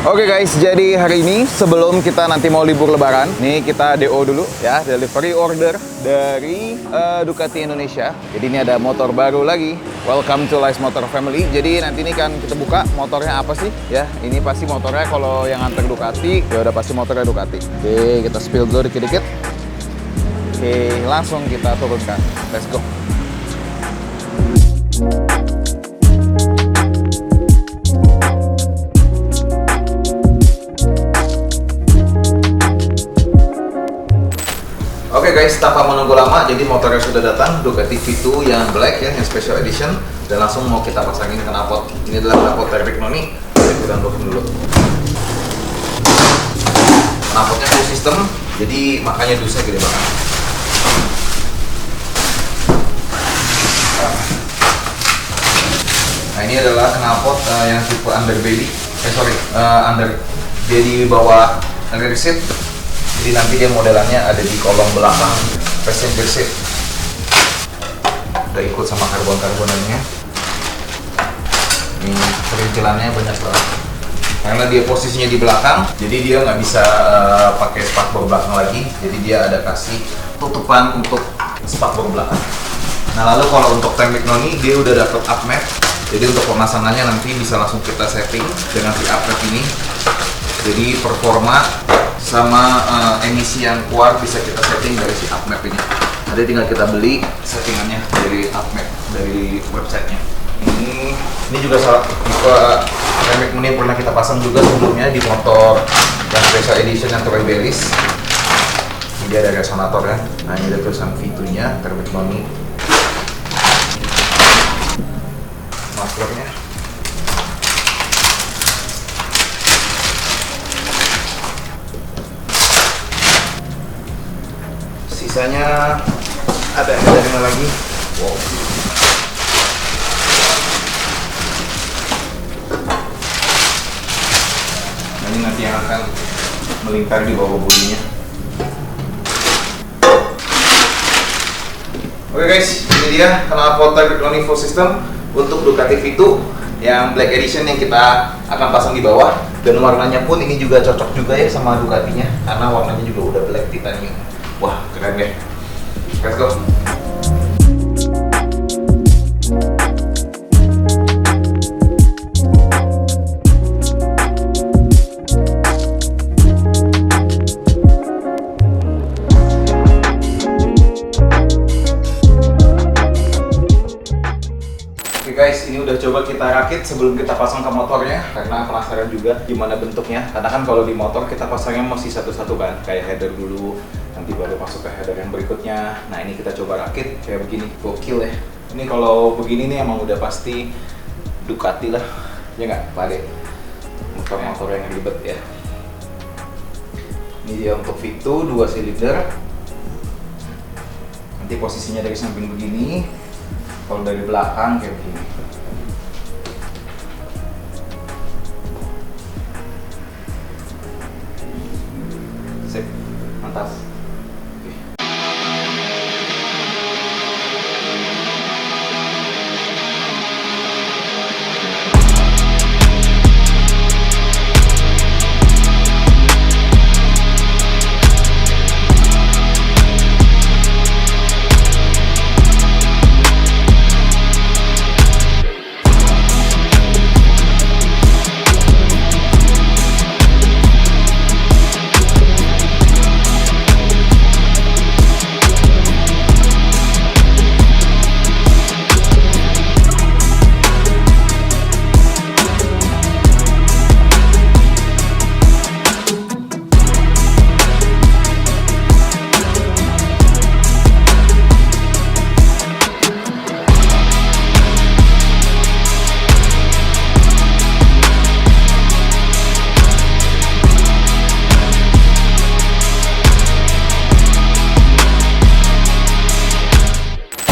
Oke guys, jadi hari ini sebelum kita nanti mau libur lebaran, nih kita DO dulu ya, delivery order dari Ducati Indonesia. Jadi ini ada motor baru lagi. Welcome to Lais Motor Family. Jadi nanti ini kan kita buka motornya apa sih ya. Ini pasti motornya kalau yang antar Ducati, ya udah pasti motornya Ducati. Oke, kita spill dulu dikit-dikit. Oke, langsung kita turunkan. Let's go. Oke guys, tanpa menunggu lama, jadi motornya sudah datang, Ducati V2 yang black ya, yang special edition, dan langsung mau kita pasangin knalpot. Ini adalah knalpot Terbic Noni. Kita unboxing dulu. Knalpotnya full system, jadi makanya dusnya gede banget. Nah ini adalah knalpot yang tipe underbelly, underbelly bawah rear seat. Jadi nanti dia modelannya ada di kolong belakang passenger seat. Udah ikut sama karbon-karbonannya. Ini perintilannya banyak banget. Karena dia posisinya di belakang, jadi dia nggak bisa pakai spakbor belakang lagi. Jadi dia ada kasih tutupan untuk spakbor belakang. Nah lalu kalau untuk Terbic Noni, dia udah dapet up map. Jadi untuk pemasangannya nanti bisa langsung kita setting dengan si up map ini. Jadi performa sama emisi yang keluar bisa kita setting dari si up map ini. Nanti tinggal kita beli settingannya dari up map dari websitenya. Ini juga salah tipe Terbic Noni pernah kita pasang juga sebelumnya di motor yang special edition yang Troy Bayliss. Ini dia ada resonator ya. Nah ini ada tulisan V2 nya Terbic Noni. Maskernya. Sisanya ada headernya lagi. Wow. Nah, ini nanti yang akan melingkar di bawah bodinya. Oke guys, ini dia knalpot Terbic Noni full system untuk Ducati V2 yang black edition yang kita akan pasang di bawah. Dan warnanya pun ini juga cocok juga ya sama Ducatinya karena warnanya juga udah black titanium. Wah, keren deh. Let's go. Oke guys, ini udah coba kita rakit sebelum kita pasang ke motornya karena penasaran juga gimana bentuknya. Karena kan kalau di motor kita pasangnya masih satu-satu kan, kayak header dulu, nanti baru masuk ke header yang berikutnya. Nah ini kita coba rakit kayak begini, gokil ya. Ini kalau begini nih emang udah pasti Ducati lah, ya nggak? Pakai motor-motor yang ribet ya. Ini dia untuk V2 2 silinder. Nanti posisinya dari samping begini, kalau dari belakang kayak begini. Sip, mantap.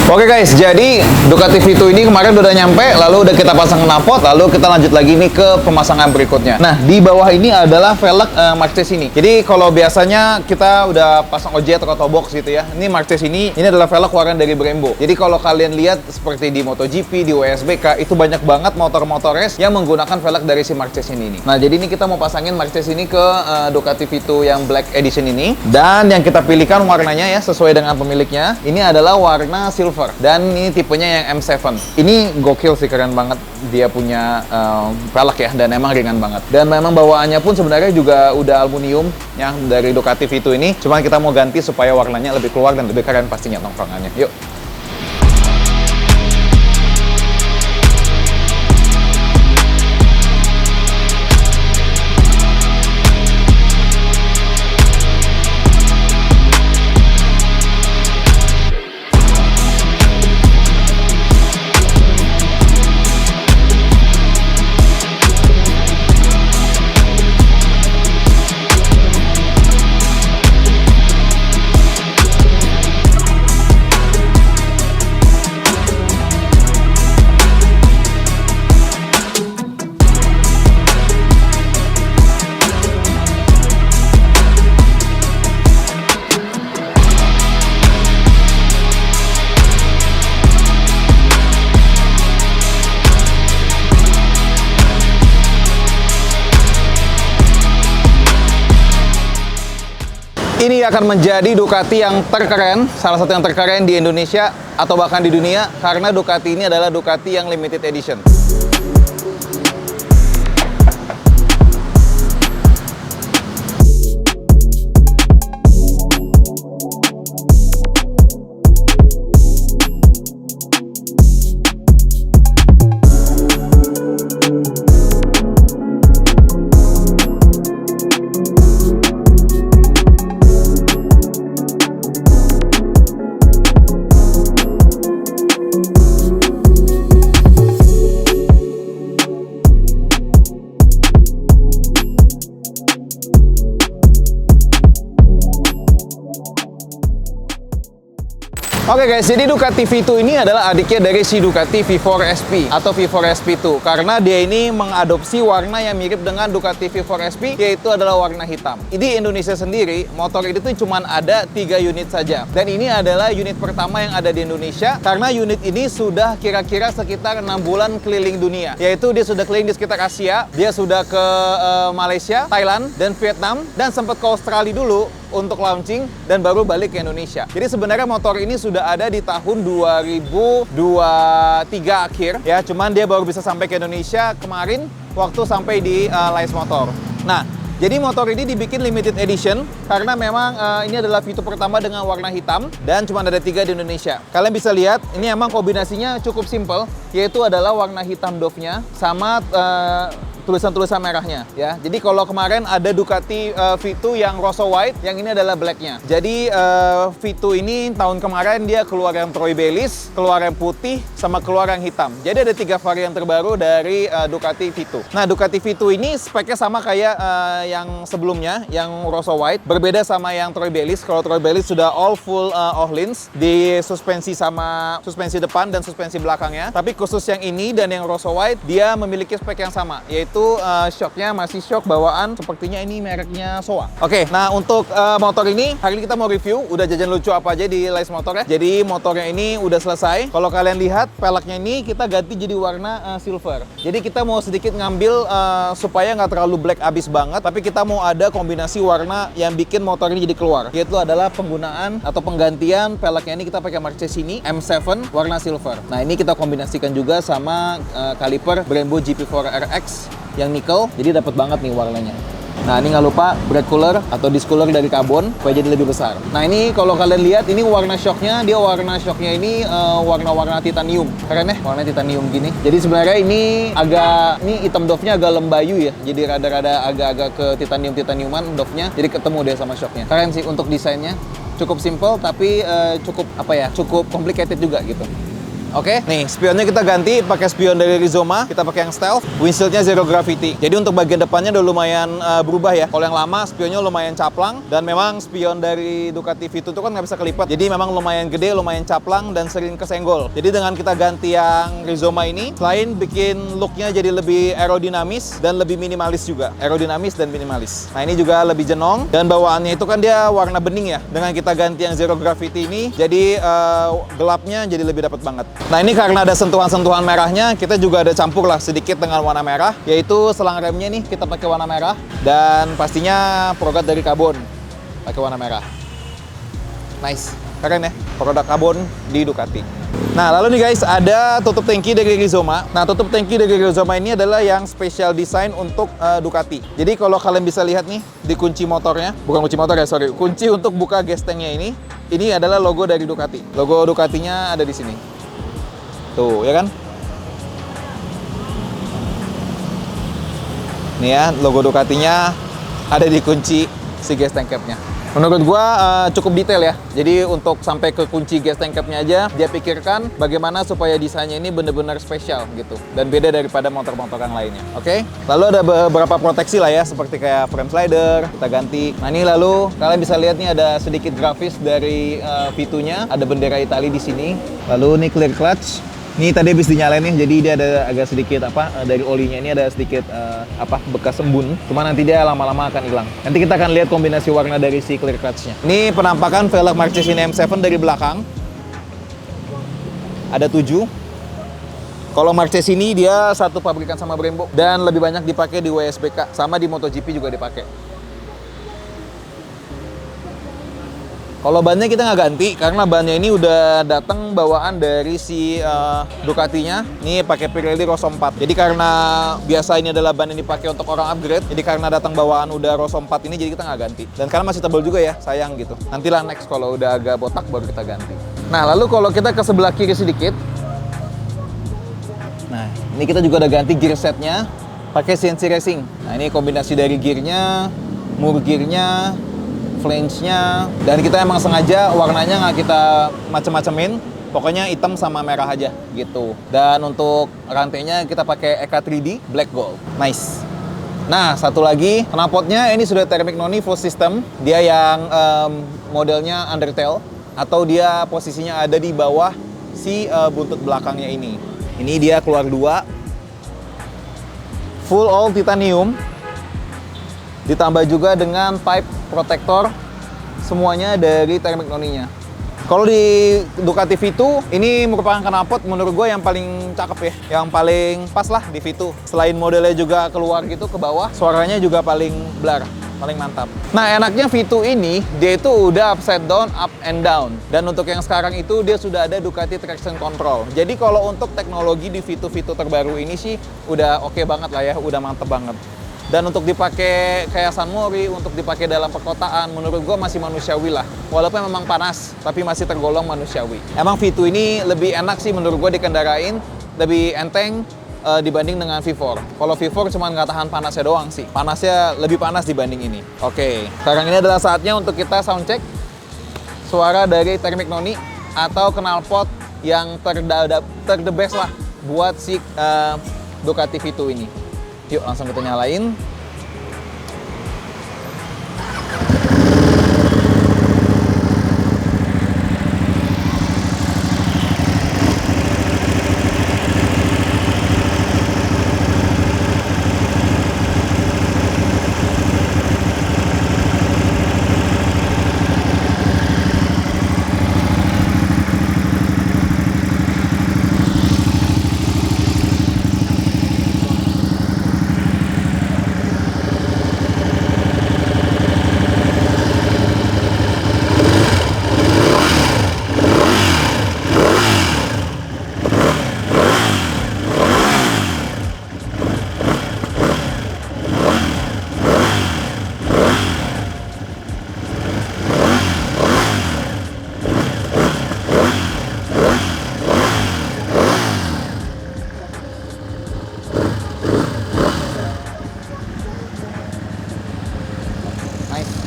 Oke guys, jadi Ducati Vito ini kemarin udah nyampe, lalu udah kita pasang knalpot, lalu kita lanjut lagi nih ke pemasangan berikutnya. Nah, di bawah ini adalah velg Marches ini. Jadi kalau biasanya kita udah pasang OJ atau Tobox gitu ya, ini Marches ini adalah velg keluaran dari Brembo. Jadi kalau kalian lihat seperti di MotoGP, di WSBK, itu banyak banget motor-motor race yang menggunakan velg dari si Marches ini nih. Nah, jadi ini kita mau pasangin Marches ini ke Ducati Vito yang Black Edition ini. Dan yang kita pilihkan warnanya ya, sesuai dengan pemiliknya. Ini adalah warna silver. Dan ini tipenya yang M7. Ini gokil sih, keren banget. Dia punya velg ya, dan emang ringan banget. Dan memang bawaannya pun sebenarnya juga udah aluminium yang dari Ducati Vito ini. Cuman kita mau ganti supaya warnanya lebih keluar dan lebih keren pastinya tongkrongannya. Yuk. Ini akan menjadi Ducati yang terkeren, salah satu yang terkeren di Indonesia atau bahkan di dunia, karena Ducati ini adalah Ducati yang limited edition. Oke guys, jadi Ducati Vito ini adalah adiknya dari si Ducati V4 SP atau V4 SP2, karena dia ini mengadopsi warna yang mirip dengan Ducati V4 SP, yaitu adalah warna hitam. Di Indonesia sendiri, motor ini tuh cuma ada 3 unit saja, dan ini adalah unit pertama yang ada di Indonesia, karena unit ini sudah kira-kira sekitar 6 bulan keliling dunia, yaitu dia sudah keliling di sekitar Asia, dia sudah ke Malaysia, Thailand, dan Vietnam, dan sempat ke Australia dulu untuk launching dan baru balik ke Indonesia. Jadi sebenarnya motor ini sudah ada di tahun 2023 akhir ya, cuman dia baru bisa sampai ke Indonesia kemarin waktu sampai di Lais Motor. Nah, jadi motor ini dibikin limited edition karena memang ini adalah Vito pertama dengan warna hitam dan cuma ada 3 di Indonesia. Kalian bisa lihat ini emang kombinasinya cukup simple, yaitu adalah warna hitam Dove-nya sama tulisan-tulisan merahnya ya. Jadi kalau kemarin ada Ducati Vito yang Rosso White, yang ini adalah blacknya. Jadi Vito ini tahun kemarin dia keluar yang Troy Bayliss, keluar yang putih, sama keluar yang hitam. Jadi ada 3 varian terbaru dari Ducati Vito. Nah, Ducati Vito ini speknya sama kayak yang sebelumnya, yang Rosso White. Berbeda sama yang Troy Bayliss. Kalau Troy Bayliss sudah all full Öhlins di suspensi sama suspensi depan dan suspensi belakangnya. Tapi khusus yang ini dan yang Rosso White, dia memiliki spek yang sama, yaitu shocknya masih shock bawaan, sepertinya ini mereknya Showa. Oke, nah untuk motor ini hari ini kita mau review udah jajan lucu apa aja di Lais Motor ya. Jadi motornya ini udah selesai. Kalau kalian lihat velgnya ini kita ganti jadi warna silver. Jadi kita mau sedikit ngambil supaya nggak terlalu black abis banget, tapi kita mau ada kombinasi warna yang bikin motor ini jadi keluar, yaitu adalah penggunaan atau penggantian velgnya ini kita pakai Marches ini M7 warna silver. Nah, ini kita kombinasikan juga sama kaliper Brembo GP4 RX yang nickel, jadi dapat banget nih warnanya. Nah, ini nggak lupa brake cooler atau disc cooler dari karbon supaya jadi lebih besar. Nah, ini kalau kalian lihat ini warna shocknya, dia warna shocknya ini warna-warna titanium. Keren ya, warna titanium gini. Jadi sebenarnya ini hitam Dove-nya agak lembayu ya. Jadi rada-rada agak-agak ke titaniuman Dove-nya. Jadi ketemu deh sama shocknya. Keren sih, untuk desainnya cukup simple tapi cukup complicated juga gitu. Oke, nih spionnya kita ganti pakai spion dari Rizoma, kita pakai yang stealth, windshieldnya zero gravity. Jadi untuk bagian depannya udah lumayan berubah ya. Kalau yang lama spionnya lumayan caplang, dan memang spion dari Ducati V2 itu kan nggak bisa kelipat. Jadi memang lumayan gede, lumayan caplang, dan sering kesenggol. Jadi dengan kita ganti yang Rizoma ini, selain bikin looknya jadi lebih aerodinamis dan lebih minimalis juga. Aerodinamis dan minimalis. Nah ini juga lebih jenong, dan bawaannya itu kan dia warna bening ya. Dengan kita ganti yang zero gravity ini, jadi gelapnya jadi lebih dapat banget. Nah ini karena ada sentuhan-sentuhan merahnya, kita juga ada campur lah sedikit dengan warna merah, yaitu selang remnya nih kita pakai warna merah, dan pastinya produk dari karbon pakai warna merah. Nice, keren ya produk karbon di Ducati. Nah lalu nih guys, ada tutup tangki dari Rizoma. Nah tutup tangki dari Rizoma ini adalah yang special design untuk Ducati. Jadi kalau kalian bisa lihat nih di kunci motornya, bukan kunci motor ya, sorry, kunci untuk buka gas tanknya ini adalah logo dari Ducati. Logo Ducatinya ada di sini. Tuh, ya kan? Nih ya, logo Ducatinya ada di kunci si gas tank cap-nya. Menurut gua cukup detail ya. Jadi untuk sampai ke kunci gas tank cap-nya aja, dia pikirkan bagaimana supaya desainnya ini benar-benar spesial gitu. Dan beda daripada motor-motor yang lainnya. Oke? Lalu ada beberapa proteksi lah ya, seperti kayak frame slider, kita ganti. Nah ini lalu, kalian bisa lihat nih ada sedikit grafis dari V2-nya. Ada bendera Italia di sini. Lalu ini clear clutch. Ini tadi habis dinyalain nih, jadi dia ada agak sedikit dari olinya ini ada sedikit bekas embun. Cuma nanti dia lama-lama akan hilang. Nanti kita akan lihat kombinasi warna dari si clear clutch-nya. Ini penampakan velg Marchesini M7 dari belakang. Ada 7. Kalau Marchesini dia satu pabrikan sama Brembo dan lebih banyak dipakai di WSBK, sama di MotoGP juga dipakai. Kalau bannya kita nggak ganti karena bannya ini udah datang bawaan dari si Ducatinya. Ini pakai Pirelli Rosso 4. Jadi karena biasa ini adalah ban yang dipakai untuk orang upgrade, jadi karena datang bawaan udah Rosso 4 ini, jadi kita nggak ganti. Dan karena masih tebal juga ya, sayang gitu. Nantilah next kalau udah agak botak baru kita ganti. Nah lalu kalau kita ke sebelah kiri sedikit, nah ini kita juga udah ganti gear setnya pakai CNC Racing. Nah ini kombinasi dari gearnya, mur gearnya, flange-nya, dan kita emang sengaja warnanya nggak kita macem-macemin, pokoknya hitam sama merah aja gitu. Dan untuk rantainya kita pakai EK 3D Black Gold. Nice. Nah satu lagi, knalpotnya ini sudah thermic noni full system. Dia yang modelnya undertail, atau dia posisinya ada di bawah si buntut belakangnya ini. Ini dia keluar 2, full all titanium, ditambah juga dengan pipe protector, semuanya dari thermic noninya. Kalau di Ducati V2, ini merupakan knalpot menurut gue yang paling cakep ya, yang paling pas lah di V2. Selain modelnya juga keluar gitu ke bawah, suaranya juga paling blar, paling mantap. Nah enaknya V2 ini, dia itu udah upside down, up and down. Dan untuk yang sekarang itu, dia sudah ada Ducati Traction Control. Jadi kalau untuk teknologi di V2 terbaru ini sih, udah oke banget lah ya, udah mantep banget. Dan untuk dipakai kayak San Mori, untuk dipakai dalam perkotaan, menurut gue masih manusiawi lah. Walaupun memang panas, tapi masih tergolong manusiawi. Emang V2 ini lebih enak sih menurut gue dikendarain, lebih enteng dibanding dengan V4. Kalau V4 cuma nggak tahan panasnya doang sih. Panasnya lebih panas dibanding ini. Oke, sekarang ini adalah saatnya untuk kita sound check suara dari thermic noni atau knalpot yang the best lah buat si Ducati V2 ini. Yuk langsung kita nyalain.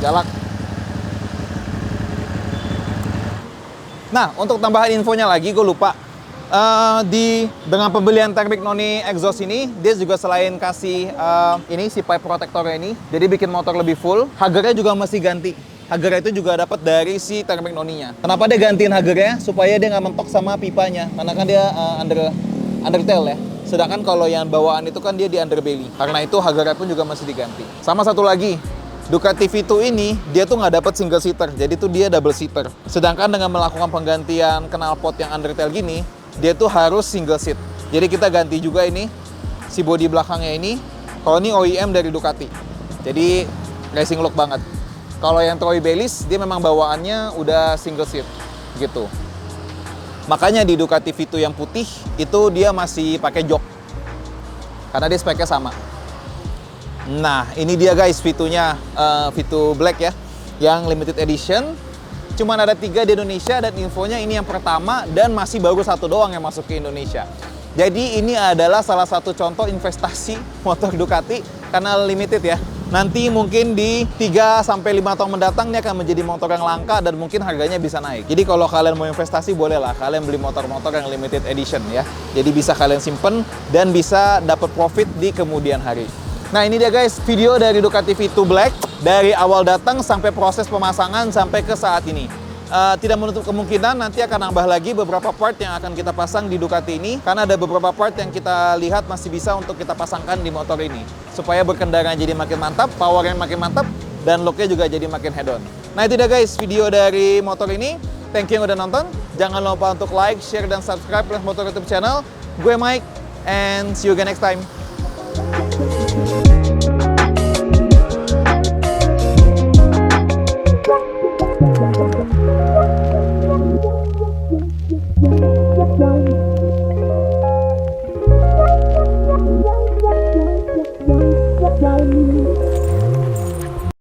Galak. Nah, untuk tambahan infonya lagi, gue lupa. Dengan pembelian Thermic Noni exhaust ini, dia juga selain kasih ini si pipe protectornya ini, jadi bikin motor lebih full. Hagernya juga masih ganti. Hagernya itu juga dapat dari si Thermic Noninya. Kenapa dia gantiin hagernya? Supaya dia nggak mentok sama pipanya, karena kan dia undertail ya. Sedangkan kalau yang bawaan itu kan dia di underbelly. Karena itu hagernya pun juga masih diganti. Sama satu lagi, Ducati V2 ini dia tuh nggak dapat single seater, jadi tuh dia double seater. Sedangkan dengan melakukan penggantian knalpot yang undertail gini, dia tuh harus single seat. Jadi kita ganti juga ini si bodi belakangnya ini. Kalau ini OEM dari Ducati, jadi racing look banget. Kalau yang Troy Bayliss dia memang bawaannya udah single seat gitu. Makanya di Ducati V2 yang putih itu dia masih pakai jok karena dia speknya sama. Nah, ini dia guys V2-nya, V2 Black ya, yang limited edition. Cuman ada 3 di Indonesia dan infonya ini yang pertama dan masih baru 1 doang yang masuk ke Indonesia. Jadi ini adalah salah satu contoh investasi motor Ducati karena limited ya. Nanti mungkin di 3-5 tahun mendatang ini akan menjadi motor yang langka dan mungkin harganya bisa naik. Jadi kalau kalian mau investasi bolehlah kalian beli motor-motor yang limited edition ya. Jadi bisa kalian simpen dan bisa dapat profit di kemudian hari. Nah ini dia guys video dari Ducati V2 Black dari awal datang sampai proses pemasangan sampai ke saat ini. Tidak menutup kemungkinan nanti akan nambah lagi beberapa part yang akan kita pasang di Ducati ini karena ada beberapa part yang kita lihat masih bisa untuk kita pasangkan di motor ini supaya berkendara jadi makin mantap, powernya makin mantap dan looknya juga jadi makin head on. Nah itu dia guys video dari motor ini. Thank you yang udah nonton. Jangan lupa untuk like, share dan subscribe Lens Motor YouTube channel. Gue Mike and see you again next time.